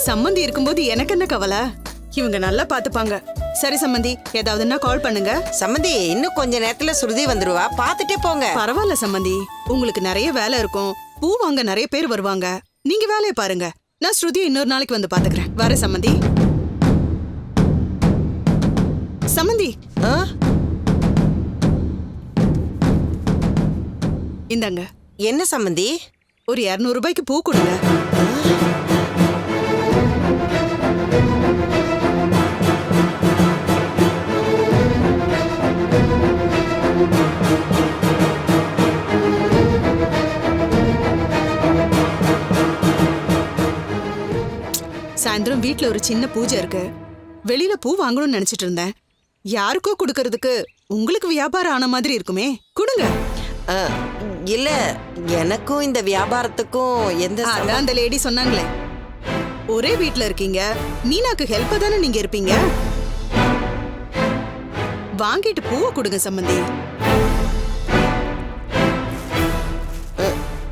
சம்மந்தி இருக்கும்போது எனக்கு என்ன கவலை? இவங்க நல்லா பாத்துப்பாங்க. சரி சம்மந்தி, ஏதாவதுன்னா கால் பண்ணுங்க. சம்மந்தி இன்னும் கொஞ்ச நேரத்துல சுருதி வந்துருவா, பாத்துட்டே போங்க. பரவாயில்ல சம்மந்தி, உங்களுக்கு நிறைய வேலை இருக்கும். பூ வாங்க நிறைய பேர் வருவாங்க. நீங்க வேலையை பாருங்க. நான் ஸ்ருதியை இன்னொரு நாளைக்கு வந்து பாத்துக்கிறேன். வரேன் சம்மந்தி. சம்மந்தி, ஆ? இந்தாங்க. என்ன சம்மந்தி? ஒரு 200 ரூபாய்க்கு பூ கொடுங்க. சாயந்தரம் வீட்ல ஒரு சின்ன பூஜை இருக்கு. வெளியில பூ வாங்கணும்னு நினைச்சிட்டு இருந்தேன். யாருக்கோ கொடுக்கறதுக்கு உங்களுக்கு வியாபாரம் ஆன மாதிரி இருக்குமே, கொடுங்க. ஆ, இல்ல எனக்கும் இந்த வியாபாரத்துக்கும் எந்த அதான் அந்த லேடி சொன்னாங்களே, ஒரே வீட்ல இருக்கீங்க, மீனாக்கு ஹெல்ப்பா தானே நீங்க இருப்பீங்க. வாங்கிட்டு பூவை கொடுங்க சம்மந்தி.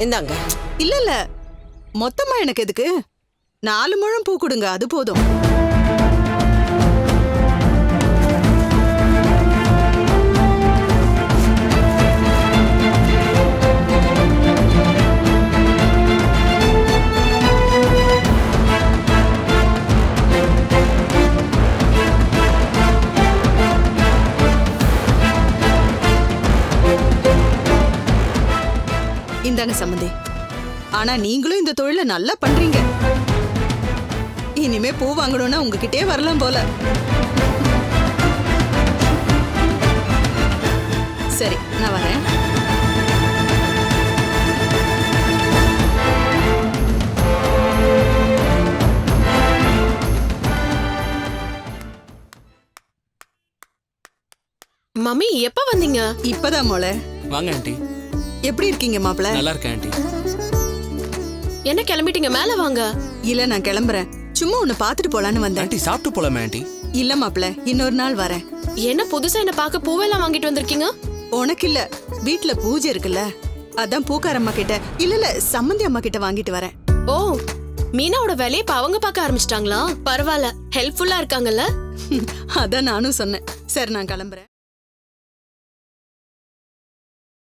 இந்தாங்க. இல்ல இல்ல, மொத்தமா எனக்கு எதுக்கு? 4 முழம் பூ கொடுங்க, அது போதும். இந்தாங்க சம்மந்தி. ஆனா நீங்களும் இந்த தொழில நல்லா பண்றீங்க. இனிமே பூ வாங்கணும்னா உங்ககிட்டே வரலாம் போல. சரி, நான் வரேன். மம்மி எப்ப வந்தீங்க? இப்பதான் மோள. வாங்க ஆண்டி. எப்படி இருக்கீங்க மாப்ள? நல்லா இருக்கேன் ஆண்டி. என்ன கிளம்பிட்டீங்க? மேல வாங்க. இல்ல, நான் கிளம்புறேன். சும்மா உன்னை பாத்துட்டு போலான்னு வந்தேன். ஆண்டி சாப்பிட்டு போலாமே ஆண்டி. இல்ல மாப்ள, இன்னொரு நாள் வரேன். என்ன புதுசா என்ன பார்க்க பூவெல்லாம் வாங்கிட்டு வந்திருக்கீங்க? உனக்கு இல்ல, வீட்ல பூஜை இருக்குல்ல, அதான் பூக்கார அம்மா கிட்ட, இல்ல சம்மந்தி அம்மா கிட்ட வாங்கிட்டு வரேன். ஓ, மீனாவோட வேலையை இப்ப அவங்க பார்க்க ஆரம்பிச்சிட்டாங்களா? பரவாயில்ல, ஹெல்ப்ஃபுல்லா இருக்காங்கல்ல. அதான் நானும் சொன்னேன். சரி, நான் கிளம்புறேன்.